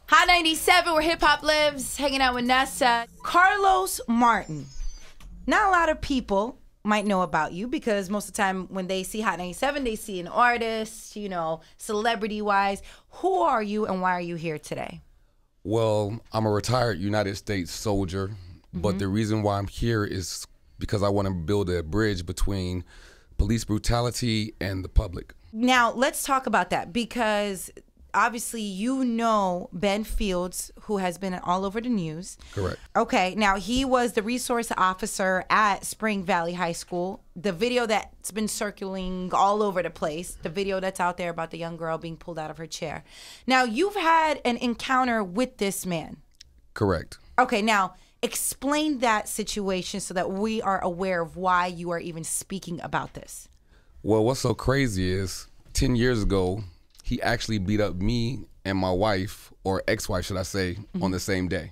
Hot 97, where hip hop lives, hanging out with Nessa. Carlos Martin. Not a lot of people might know about you because most of the time when they see Hot 97, they see an artist, you know, celebrity-wise. Who are you and why are you here today? Well, I'm a retired United States soldier, but the reason why I'm here is because I want to build a bridge between police brutality and the public. Now, let's talk about that because obviously you know Ben Fields, who has been all over the news. Correct. Okay, now he was the resource officer at Spring Valley High School. The video that's been circulating all over the place, the video that's out there about the young girl being pulled out of her chair. Now, you've had an encounter with this man. Correct. Okay, now explain that situation so that we are aware of why you are even speaking about this. Well, what's so crazy is 10 years ago, he actually beat up me and my wife, or ex-wife, should I say, on the same day,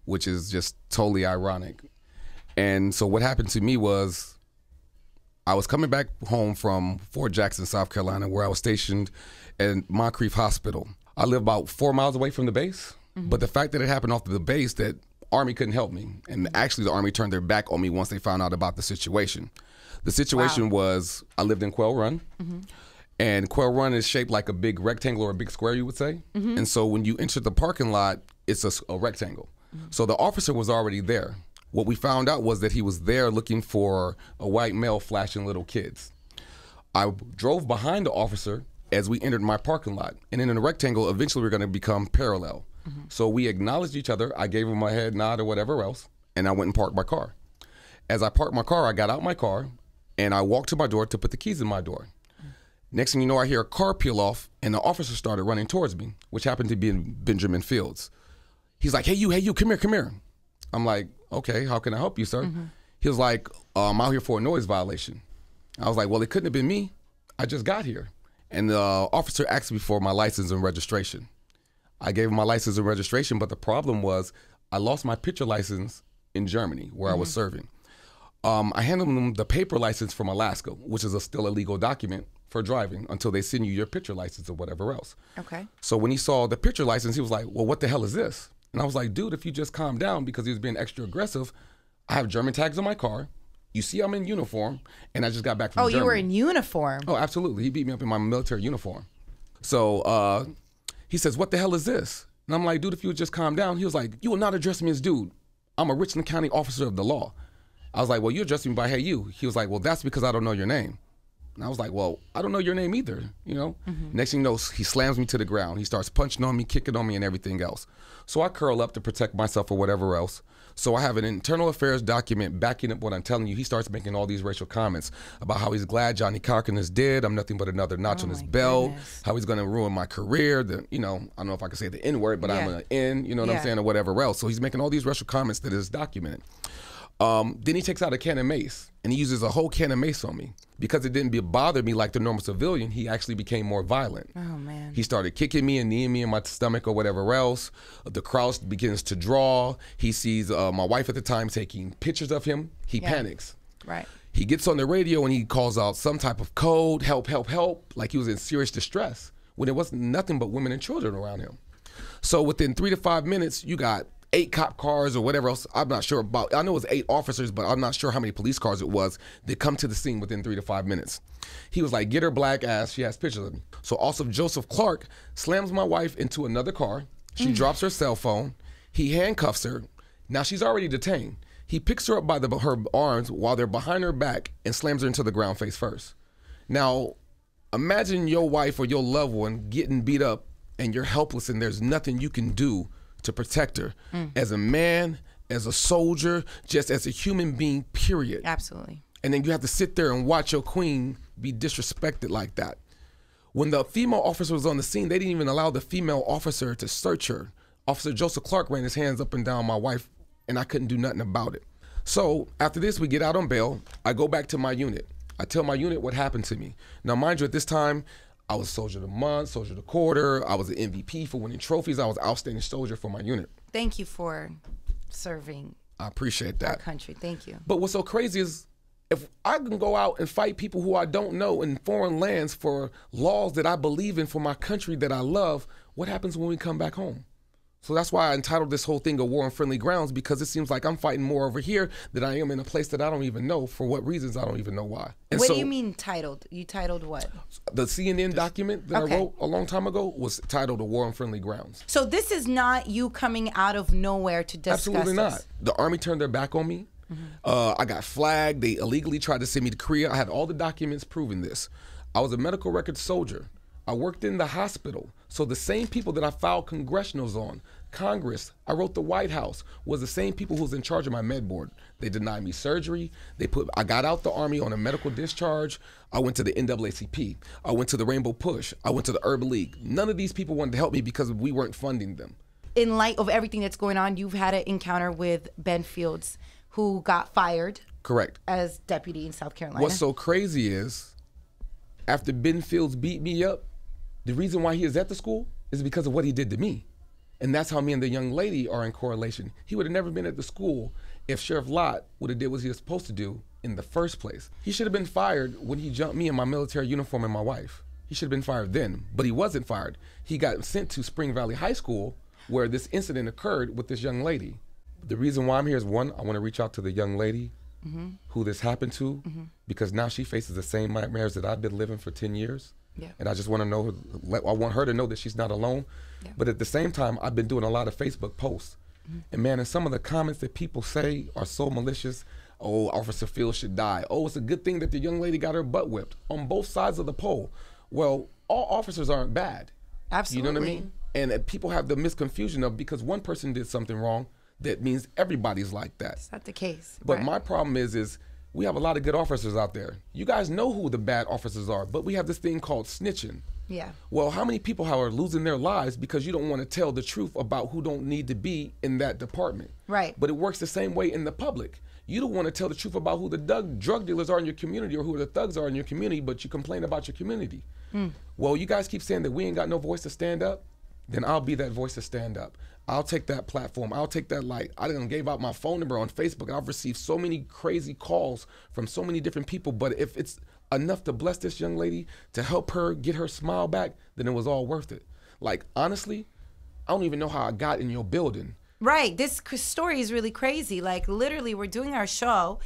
which is just totally ironic. And so what happened to me was I was coming back home from Fort Jackson, South Carolina, where I was stationed at Moncrief Hospital. I live about 4 miles away from the base, but the fact that it happened off of the base, that Army couldn't help me. And actually the Army turned their back on me once they found out about the situation. The situation was, I lived in Quail Run, and Quail Run is shaped like a big rectangle or a big square, you would say. And so when you enter the parking lot, it's a rectangle. So the officer was already there. What we found out was that he was there looking for a white male flashing little kids. I drove behind the officer as we entered my parking lot. And in the rectangle, eventually we're gonna become parallel. So we acknowledged each other. I gave him my head nod or whatever else, and I went and parked my car. As I parked my car, I got out my car, and I walked to my door to put the keys in my door. Next thing you know, I hear a car peel off, and the officer started running towards me, which happened to be in Benjamin Fields. He's like, hey, you, come here. I'm like, okay, how can I help you, sir? He was like, I'm out here for a noise violation. I was like, well, it couldn't have been me. I just got here. And the officer asked me for my license and registration. I gave him my license and registration, but the problem was I lost my picture license in Germany, where I was serving. I handed him the paper license from Alaska, which is still a legal document for driving until they send you your picture license or whatever else. Okay. So when he saw the picture license, he was like, well, what the hell is this? And I was like, dude, if you just calm down, because he was being extra aggressive. I have German tags on my car. You see I'm in uniform, and I just got back from Germany. Oh, you were in uniform? Oh, absolutely. He beat me up in my military uniform. So he says, what the hell is this? And I'm like, dude, if you would just calm down. He was like, you will not address me as dude. I'm a Richland County officer of the law. I was like, well, you address me by hey, you. He was like, well, that's because I don't know your name. And I was like, well, I don't know your name either, you know? Next thing you know, he slams me to the ground. He starts punching on me, kicking on me, and everything else. So I curl up to protect myself or whatever else. So I have an internal affairs document backing up what I'm telling you. He starts making all these racial comments about how he's glad Johnny Cochran is dead. I'm nothing but another notch on his belt. How he's gonna ruin my career. You know, I don't know if I can say the N-word, but I'm an N, you know what I'm saying, or whatever else. So he's making all these racial comments that is documented. Then he takes out a can of mace, and he uses a whole can of mace on me. Because it didn't bother me like the normal civilian, he actually became more violent. Oh, man. He started kicking me and kneeing me in my stomach or whatever else. The crowd begins to draw. He sees my wife at the time taking pictures of him. He panics. Right. He gets on the radio and he calls out some type of code, help, help, help, like he was in serious distress, when there wasn't nothing but women and children around him. So within 3 to 5 minutes, you got 8 cop cars or whatever else. I'm not sure about. I know it was 8 officers, but I'm not sure how many police cars it was that come to the scene within 3 to 5 minutes. He was like, get her black ass. She has pictures of me. So also Joseph Clark slams my wife into another car. She drops her cell phone. He handcuffs her. Now she's already detained. He picks her up by her arms while they're behind her back and slams her into the ground face first. Now, imagine your wife or your loved one getting beat up and you're helpless and there's nothing you can do to protect her. As a man, as a soldier, just as a human being, period. Absolutely. And then you have to sit there and watch your queen be disrespected like that. When the female officer was on the scene, they didn't even allow the female officer to search her. Officer Joseph Clark ran his hands up and down my wife, and I couldn't do nothing about it. So after this, we get out on bail. I go back to my unit. I tell my unit what happened to me. Now, mind you, at this time, I was Soldier of the Month, Soldier of the Quarter. I was an MVP for winning trophies. I was outstanding soldier for my unit. Thank you for serving I appreciate that. our country. Thank you. But what's so crazy is If I can go out and fight people who I don't know in foreign lands for laws that I believe in for my country that I love, what happens when we come back home? So that's why I entitled this whole thing A War on Friendly Grounds, because it seems like I'm fighting more over here than I am in a place that I don't even know. For what reasons, I don't even know why. And What so, do you mean titled? You titled what? The CNN document that I wrote a long time ago was titled A War on Friendly Grounds. So this is not you coming out of nowhere to discuss Absolutely this. not. The Army turned their back on me. I got flagged. They illegally tried to send me to Korea. I had all the documents proving this. I was a medical records soldier. I worked in the hospital. So the same people that I filed congressionals on, Congress, I wrote the White House, was the same people who was in charge of my med board. They denied me surgery. I got out the Army on a medical discharge. I went to the NAACP. I went to the Rainbow Push. I went to the Urban League. None of these people wanted to help me because we weren't funding them. In light of everything that's going on, you've had an encounter with Ben Fields, who got fired. Correct. As deputy in South Carolina. What's so crazy is, after Ben Fields beat me up, the reason why he is at the school is because of what he did to me. And that's how me and the young lady are in correlation. He would have never been at the school if Sheriff Lott would have did what he was supposed to do in the first place. He should have been fired when he jumped me in my military uniform and my wife. He should have been fired then, but he wasn't fired. He got sent to Spring Valley High School where this incident occurred with this young lady. The reason why I'm here is, one, I want to reach out to the young lady who this happened to, because now she faces the same nightmares that I've been living for 10 years. Yeah. And I just want to know, I want her to know that she's not alone. Yeah. But at the same time, I've been doing a lot of Facebook posts. And man, and some of the comments that people say are so malicious. Oh, Officer Fields should die. Oh, it's a good thing that the young lady got her butt whipped on both sides of the pole. Well, all officers aren't bad. Absolutely. You know what I mean? And people have the misconfusion of, because one person did something wrong, that means everybody's like that. It's not the case. But right. my problem is we have a lot of good officers out there. You guys know who the bad officers are, but we have this thing called snitching. Yeah. Well, how many people are losing their lives because you don't want to tell the truth about who don't need to be in that department? Right. But it works the same way in the public. You don't want to tell the truth about who the drug dealers are in your community or who the thugs are in your community, but you complain about your community. Well, you guys keep saying that we ain't got no voice to stand up, then I'll be that voice to stand up. I'll take that platform. I'll take that light. I done gave out my phone number on Facebook. I've received so many crazy calls from so many different people, but if it's enough to bless this young lady, to help her get her smile back, then it was all worth it. Like, honestly, I don't even know how I got in your building. Right. This story is really crazy. Like, literally, we're doing our show,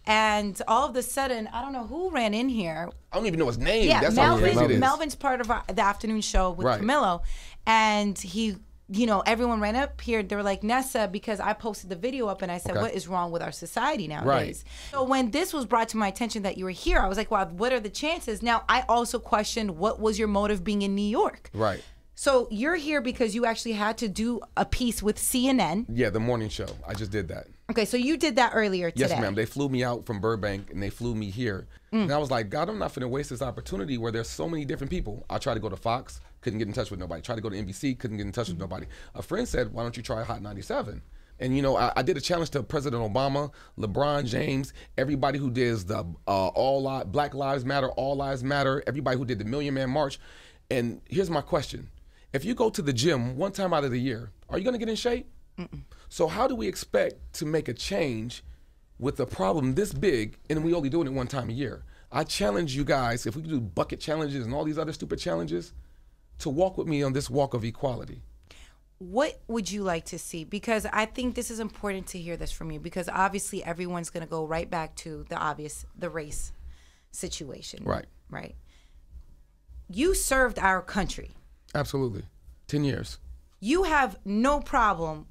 and all of a sudden, I don't know who ran in here. I don't even know his name. Yeah, That's how crazy it is. Melvin's part of the afternoon show with Camilo, and he, you know, everyone ran up here. They were like, Nessa, because I posted the video up and I said, what is wrong with our society nowadays? Right. So when this was brought to my attention that you were here, I was like, wow, what are the chances? Now, I also questioned, what was your motive being in New York? Right. So you're here because you actually had to do a piece with CNN. Yeah, the morning show. I just did that. Okay, so you did that earlier today. Yes, ma'am. They flew me out from Burbank and they flew me here. And I was like, God, I'm not finna waste this opportunity where there's so many different people. I tried to go to Fox, couldn't get in touch with nobody. Tried to go to NBC, couldn't get in touch with nobody. A friend said, why don't you try Hot 97? And you know, I did a challenge to President Obama, LeBron James, everybody who did the Black Lives Matter, All Lives Matter, everybody who did the Million Man March. And here's my question. If you go to the gym one time out of the year, are you gonna get in shape? So how do we expect to make a change with a problem this big and we only doing it one time a year? I challenge you guys, if we do bucket challenges and all these other stupid challenges, to walk with me on this walk of equality. What would you like to see? Because I think this is important to hear this from you, because obviously everyone's going to go right back to the race situation. Right. Right. You served our country. Absolutely. 10 years. You have no problem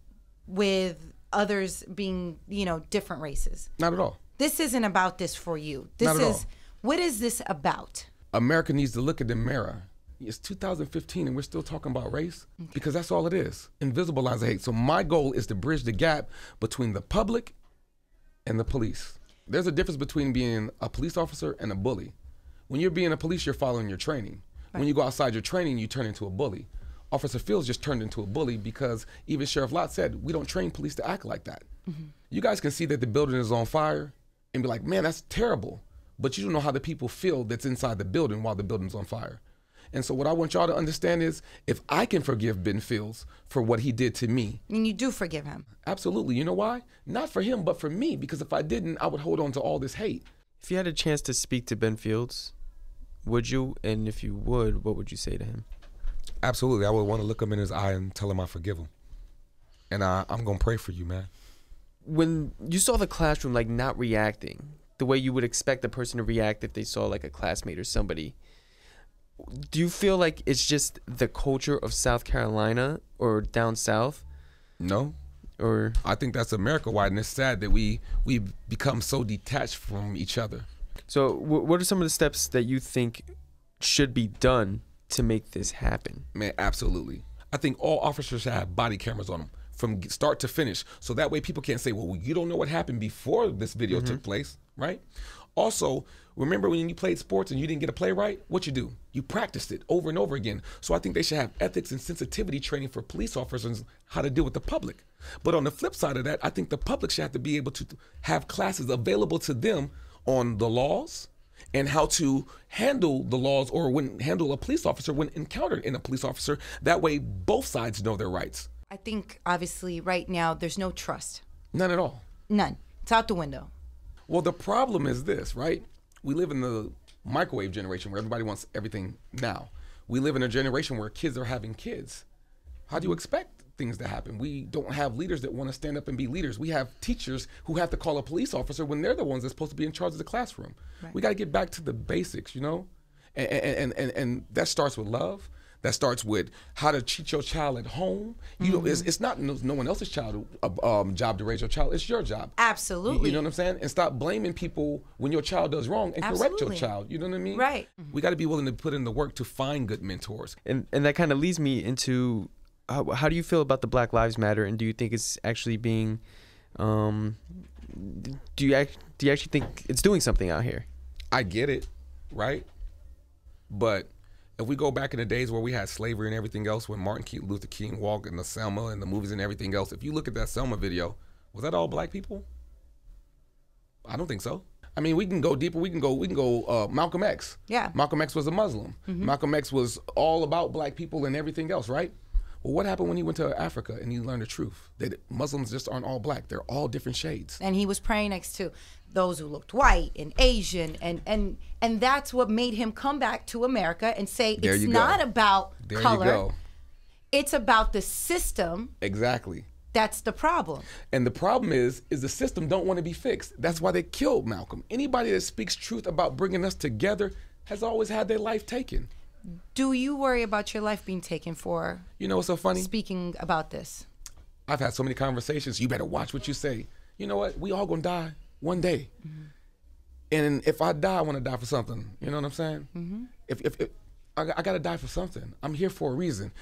with others being, you know, different races. Not at all. This isn't about this for you. Not at all. What is this about? America needs to look at the mirror. It's 2015 and we're still talking about race because that's all it is. Invisibilize the hate. So my goal is to bridge the gap between the public and the police. There's a difference between being a police officer and a bully. When you're being a police, you're following your training. When you go outside your training, you turn into a bully. Officer Fields just turned into a bully because even Sheriff Lott said, we don't train police to act like that. You guys can see that the building is on fire and be like, man, that's terrible. But you don't know how the people feel that's inside the building while the building's on fire. And so what I want y'all to understand is, if I can forgive Ben Fields for what he did to me. And you do forgive him. Absolutely. You know why? Not for him, but for me. Because if I didn't, I would hold on to all this hate. If you had a chance to speak to Ben Fields, would you? And if you would, what would you say to him? Absolutely. I would want to look him in his eye and tell him I forgive him. And I'm going to pray for you, man. When you saw the classroom, like, not reacting the way you would expect a person to react if they saw, like, a classmate or somebody, do you feel like it's just the culture of South Carolina or down south? No. Or I think that's America-wide, and it's sad that we become so detached from each other. So what are some of the steps that you think should be done to make this happen? Man, absolutely. I think all officers should have body cameras on them from start to finish, so that way people can't say, well, you don't know what happened before this video took place, right? Also, remember when you played sports and you didn't get a play right? What you do? You practiced it over and over again. So I think they should have ethics and sensitivity training for police officers how to deal with the public. But on the flip side of that, I think the public should have to be able to have classes available to them on the laws and how to handle the laws or handle a police officer when encountered in a police officer. That way, both sides know their rights. I think, obviously, right now, there's no trust. None at all. None. It's out the window. Well, the problem is this, right? We live in the microwave generation where everybody wants everything now. We live in a generation where kids are having kids. How do you expect things to happen? We don't have leaders that want to stand up and be leaders. We have teachers who have to call a police officer when they're the ones that's supposed to be in charge of the classroom. Right. We got to get back to the basics, you know? And that starts with love. That starts with how to treat your child at home. You know, it's not no one else's job to raise your child. It's your job. Absolutely. You know what I'm saying? And stop blaming people when your child does wrong and correct your child. You know what I mean? Right. We got to be willing to put in the work to find good mentors. And that kind of leads me into how do you feel about the Black Lives Matter, and do you think it's actually being do you actually think it's doing something out here? I get it, right? But if we go back in the days where we had slavery and everything else, when Martin Luther King walked in the Selma and the movies and everything else, if you look at that Selma video, was that all black people? I don't think so. I mean, we can go deeper. We can go Malcolm X. Yeah. Malcolm X was a Muslim. Malcolm X was all about black people and everything else, right? Well, what happened when he went to Africa and he learned the truth? That Muslims just aren't all black. They're all different shades. And he was praying next to those who looked white and Asian. And that's what made him come back to America and say, it's not about color. There you go. It's about the system. Exactly. That's the problem. And the problem is the system don't want to be fixed. That's why they killed Malcolm. Anybody that speaks truth about bringing us together has always had their life taken. Do you worry about your life being taken for, you know what's so funny? Speaking about this? I've had so many conversations. You better watch what you say. You know what? We all gonna die one day. And if I die, I want to die for something. You know what I'm saying? If I gotta die for something. I'm here for a reason.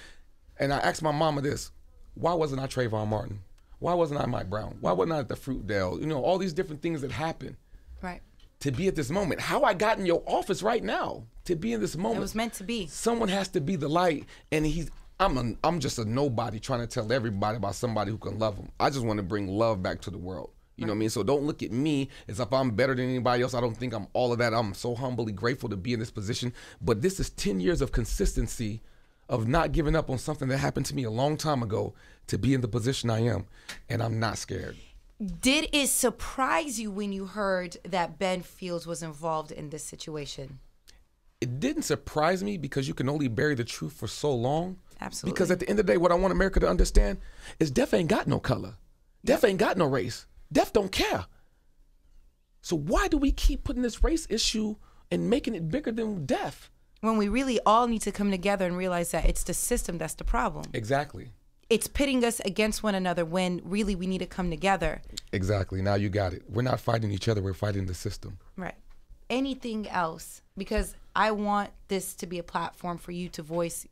And I asked my mama this: why wasn't I Trayvon Martin? Why wasn't I Mike Brown? Why wasn't I at the Fruitdale? You know, all these different things that happen. Right. To be at this moment. How I got in your office right now, to be in this moment. It was meant to be. Someone has to be the light, and I'm just a nobody trying to tell everybody about somebody who can love them. I just want to bring love back to the world. You know what I mean? So don't look at me as if I'm better than anybody else. I don't think I'm all of that. I'm so humbly grateful to be in this position. But this is 10 years of consistency of not giving up on something that happened to me a long time ago to be in the position I am, and I'm not scared. Did it surprise you when you heard that Ben Fields was involved in this situation? It didn't surprise me because you can only bury the truth for so long. Absolutely. Because at the end of the day, what I want America to understand is death ain't got no color. Death ain't got no race. Death don't care. So why do we keep putting this race issue and making it bigger than death? When we really all need to come together and realize that it's the system that's the problem. Exactly. It's pitting us against one another when really we need to come together. Exactly. Now you got it. We're not fighting each other. We're fighting the system. Right. Anything else? Because I want this to be a platform for you to voice,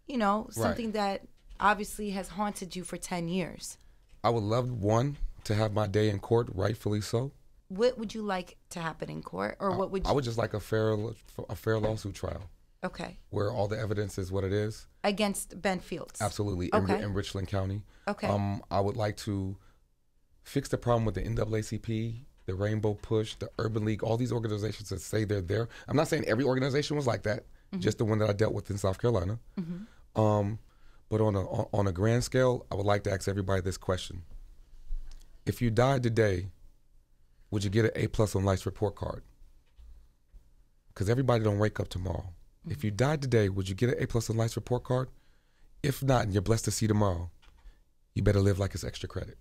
you know, something that obviously has haunted you for 10 years. I would love, one, to have my day in court, rightfully so. What would you like to happen in court? Or what would you... I would just like a fair lawsuit trial. Okay. Where all the evidence is what it is. Against Ben Fields? Absolutely. Okay. In Richland County. Okay. I would like to fix the problem with the NAACP, the Rainbow Push, the Urban League, all these organizations that say they're there. I'm not saying every organization was like that, just the one that I dealt with in South Carolina. But on a grand scale, I would like to ask everybody this question. If you died today, would you get an A+ on life's report card? because everybody don't wake up tomorrow. If you died today, would you get an A+ on life report card? If not, and you're blessed to see tomorrow, you better live like it's extra credit.